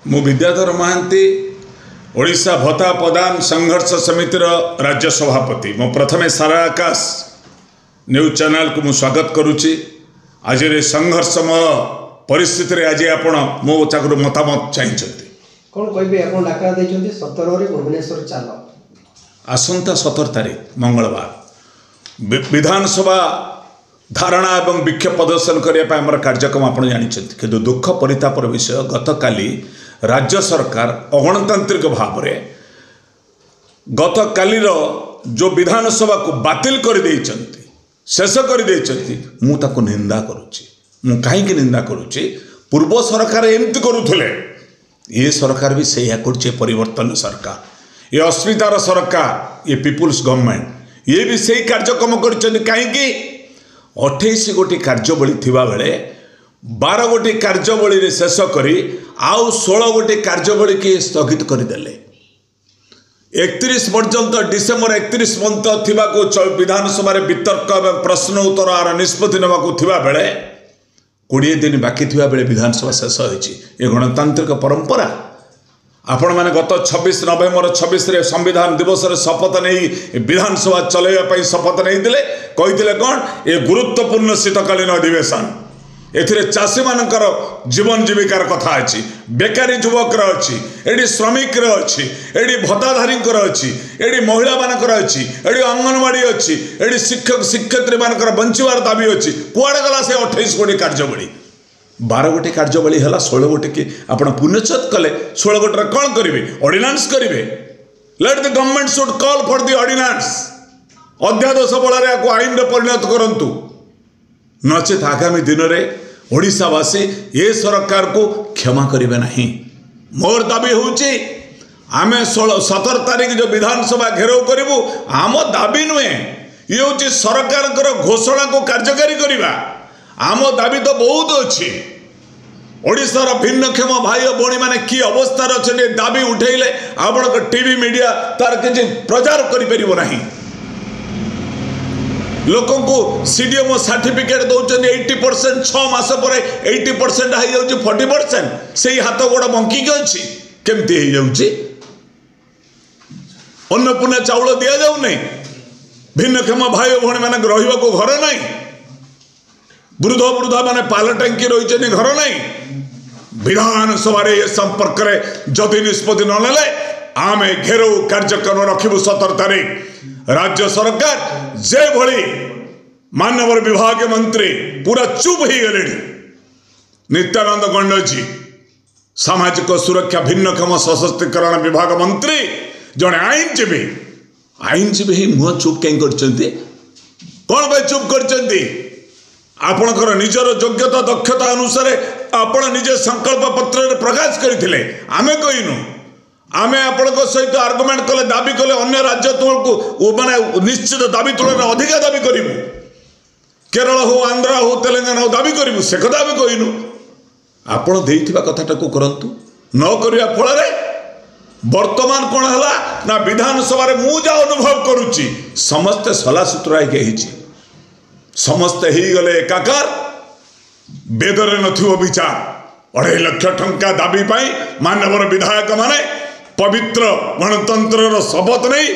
मु विद्याधर महांती ओडिशा भत्ता प्रदान संघर्ष समितिर राज्य सभापति मो प्रथमे सारा आकाश न्यूज चैनल को मु स्वागत करुच्ची। आज संघर्षमय परिस्थिति आज आपण मो चाकरू मतामत चाहिए कौन कहे आप डाका 17 भुवनेश्वर चाल आसंता 17 तारीख मंगलवार विधानसभा धारणा एवं विक्षोभ प्रदर्शन करने कार्यक्रम आप जानते कि दुख परितापर विषय गत काली राज्य सरकार अगणतांत्रिक भाव में गत काली जो विधानसभा को बातिल कर देइचंती शेष कर देइचंती मु ताको निंदा करुच्ची। मु काहेकि निंदा करुच्ची पूर्व सरकार एमती करुथले ये सरकार भी सैया करछे परिवर्तन सरकार ये अस्मितार सरकार ये पीपुल्स गवर्नमेंट ये भी सही कार्यक्रम करछंती काहेकि 28 गोटी कार्यबली थिबा बेले 12 गोटी कार्यबली रे शेष करी आउ 16 गोटी कार्यबली के स्थगित करदेले 31 पर्यंत डिसेम्बर 31 पर्यंत थिबा को विधानसभा रे वितर्क एवं प्रश्न उत्तर आर निष्पत्ति नेबा को थिबा बेले 20 दिन बाकी थिबा बेले विधानसभा शेष होईची। ये गणतांत्रिक परंपरा आपण माने गत 26 नवेम्बर 26 रे संविधान दिवस रे शपथ नहीं विधानसभा चलैया शपथ नहीं दिले कही कौन ये गुरुत्वपूर्ण शीतकालीन अधिवेशन एथिरे चाषी मानकर जीवन जीविकार कथा अच्छी बेकारी युवकर अच्छी एडी श्रमिक अच्छी एडी भत्ताधारी अच्छी एडी महिला मानकर अच्छी एडी अंगनवाड़ी अच्छी एडी शिक्षक शिक्षयित्री मानकर बंचवार दाबी अच्छी कुआड़े गला से 28 गोटी कार्यबली 12 गोटी कार्यबली है 16 गोटी की आपड़ पुण्यच्छेद कले 16 गोटे कौन करेंगे ऑर्डिनेंस करेंगे। Let the government should call for the ordinance अध्यादेश बल आईन में परिणत करूँ नचेत आगामी दिन में ओडिशावासी ये सरकार को क्षमा करेंगे नहीं। मोर दाबी होची आमे 17 तारीख जो विधानसभा घेराव करूँ आम दाबी नुहे ये हूँ सरकार घोषणा को कार्यकारी करवा आम दाबी तो बहुत अच्छी। ओडिशार भिन्नक्षम भाई भौणी मैंने कि अवस्था अच्छे दाबी उठेले आपण टीवी मीडिया तार किसी प्रचार करें लोक सीडीएम सर्टिफिकेट दौरान 80% 6 मास पर 80% हो जाऊँ 40% से हाथ गोड़ बंकिक अच्छी केमती हो जाऊँ अन्नपूर्णा चाउल दि जाऊ नहीं भिन्नक्षम भाई भौणी मैंने रहा घर नहीं वृद्ध वृद्धा माने पाल टांकी रही घर नहीं विधानसभा ये संपर्क में जदि निष्पत्ति न आम घेराव कार्यक्रम रखू 17 तारीख राज्य सरकार जे भली मानव विभाग मंत्री पूरा चुप हो गले नित्यानंद गंड जी सामाजिक सुरक्षा भिन्नक्षम सशक्तिकरण विभाग मंत्री जड़े आईनजीवी ही मुह चुप कहीं कौन भाई चुप कर आपणकर निजर योग्यता दक्षता अनुसार आपण निजे संकल्प पत्र प्रकाश करते आमे कहनु आमे आपण सहित आर्गुमेंट कले दाबी कले अन्य राज्य तुलू माने निश्चित दाबी तुलन अधिका दाबी करूँ केरल हो आंध्रा हो तेलंगाना हो दाबी करूँ से कथा भी कहनु आपण देइथिबा कथाटा को करंतु न करिया फल वर्तमान कौन है ना विधानसभा मु जा अनुभव करुच्ची समस्ते सला सुतरा समस्ते ही गले एकाकार बेदरे नथिबो विचार 2.5 लाख टंका दाबी पाई मानवर विधायक माने पवित्र गणतंत्र शपथ नहीं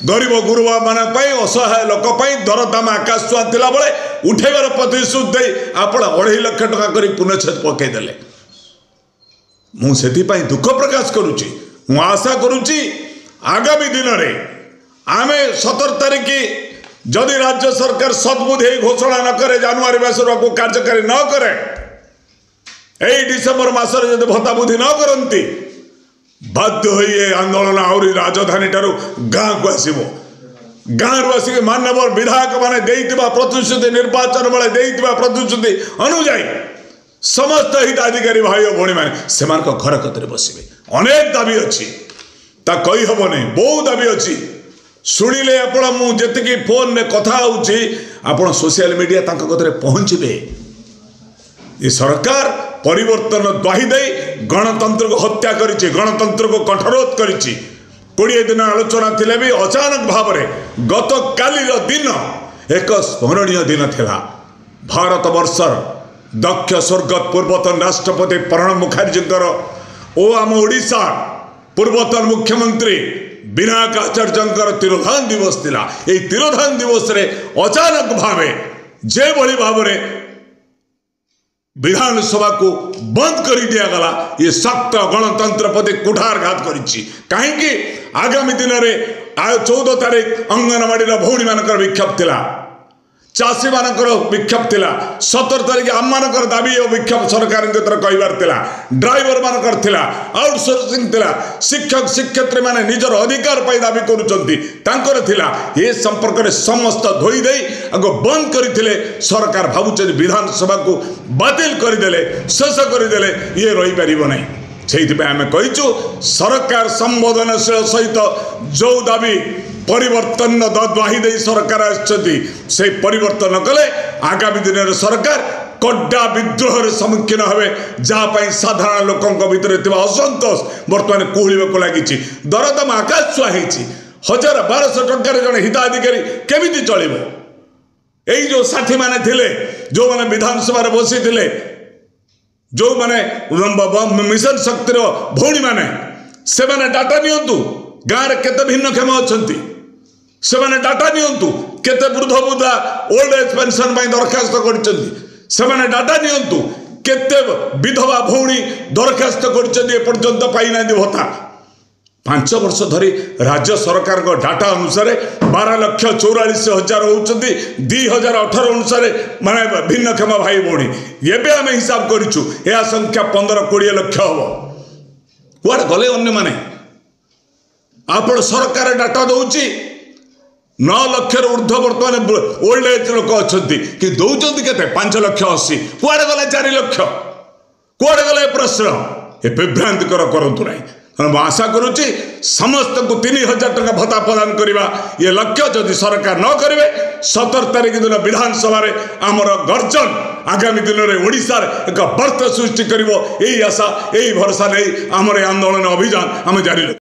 गरीब गुरुबा मान असहाय लोक दरदाम आकाश छुआ थिला बेले उठेबार प्रतिश्रुति दे आपण 2.5 लाख टंका करी पुनच्छेद पकईदेले मुझे दुख प्रकाश करुच्ची मु आशा करुच्ची आगामी दिन में आम 17 तारीख जदि राज्य सरकार सद्बुद्धि घोषणा न करे जनवरी मासर को कार्यकारी न करे यही डिसेम्बर मासर जब भत्ता बुद्धि न करती बाध्य हो आंदोलन आहरी राजधानी ठारू गाँ को आसब गाँव आसिक मानवर विधायक माने प्रतिश्रुति निर्वाचन बेले देइतिबा प्रतिश्रुति अनुजाई समस्त हिताधिकारी भाई और भौणी मैंने से घर कतरे बसवे अनेक दाबी अच्छी ता कही हम नहीं बहुत दाबी अच्छी शुणिले आपण मुझे फोन में कथा होपण सोशल मीडिया कतरे पहुँचे ये सरकार परिवर्तन द्वाही दे गणतंत्र को हत्या करिछि गणतंत्र को कठोरोध करिछि 20 दिन आलोचना थिले भी अचानक भाव में गत काली दिन एक स्मरणीय दिन थिला भारत वर्षर दक्ष स्वर्गत पूर्वतन राष्ट्रपति प्रणब मुखर्जी ଓ ଆମ ଓଡ଼ିଶା ପୂର୍ବତନ ମୁଖ୍ୟମନ୍ତ୍ରୀ ବିନାୟକ ଆଚାର୍ଯ୍ୟଙ୍କର ତିରୋଧାନ ଦିବସ ଥିଲା। ଏହି ତିରୋଧାନ ଦିବସରେ ଅଚାନକ ଭାବେ ଯେଭଳି ଭାବରେ विधानसभा को बंद कर दिया गला, ये सख्त गणतंत्र प्रति कुठारघात करिछि। कहीं आगामी दिन में 14 तारीख अंगनवाड़ी भौणी मानकर विक्षोभ थिला, चाषी मानकर विक्षोभ थिला, 17 तारीख आम मानकर दाबी और विक्षोभ सरकार कहबार थिला, ड्राइवर मानकर थिला, आउटसोर्सिंग थिला, शिक्षक शिक्षयित्री माने निजर अधिकार पाई दाबी करुचंती तांकर थिला। ये संपर्क में समस्त धोई दे आगो बंद करथिले सरकार भावुचे विधानसभा को बातिल करदेले, शेष करदेले, ये रही पारिबो नहीं। से आम कहीचु सरकार संवेदनशील सहित जो दाबी परिवर्तन द्वाही दे सरकार से परिवर्तन कले आगामी दिन में सरकार कड्डा विद्रोह सम्मुखीन हे, जहाँपाई साधारण लोकों भितर असंतोष बर्तमान कुहलिबा लगी। दरदाम आकाश छुआ होती 1000-1200 टंकार जड़े हिताधिकारी केमिति चलिबो? यही जो साथी माने थिले, जो माने विधानसभा बसी थिले, जो माने मिशन शक्तिर भौणी माने, से माने डाटा नियंतु गाँव में केते भिन्नक्षम अछंती, से माने डाटा नियंतु केते वृद्ध वृद्धा ओल्ड एज पेंशन पाई दरखास्त करछंती, से माने डाटा नियंतु केते विधवा भौणी दरखास्त करछंती ए पर्यंत पाई ना भत्ता। 5 वर्ष धरी राज्य सरकार को डाटा अनुसार 12,44,000 होती, 2018 अनुसार माने भिन्नक्षम भाई भौणी एवं आम हिसाब करूँ यह संख्या 15-20 लक्ष हम। कुआड़े गले अन्य माने आपण सरकार डाटा दौची 9 लाख ऊर्ध्व बर्तमान ओल्ड एज लोक अच्छा कि दौरान के 5,80,000 कुआड़े गले 4 लाख कुआड़े गले प्रश्न ए विभ्रांतिकर करूँ ना। आशा करुच्ची समस्त को 3,000 टका भत्ता प्रदान करवा ये लक्ष्य जदि सरकार न करेंगे 17 तारीख दिन विधानसभा आमर गर्जन आगामी दिन में ओडिशार एक वार्ता सृष्टि करिवो। यही आशा यही भरोसा नहीं आमर आंदोलन अभियान आम जारी।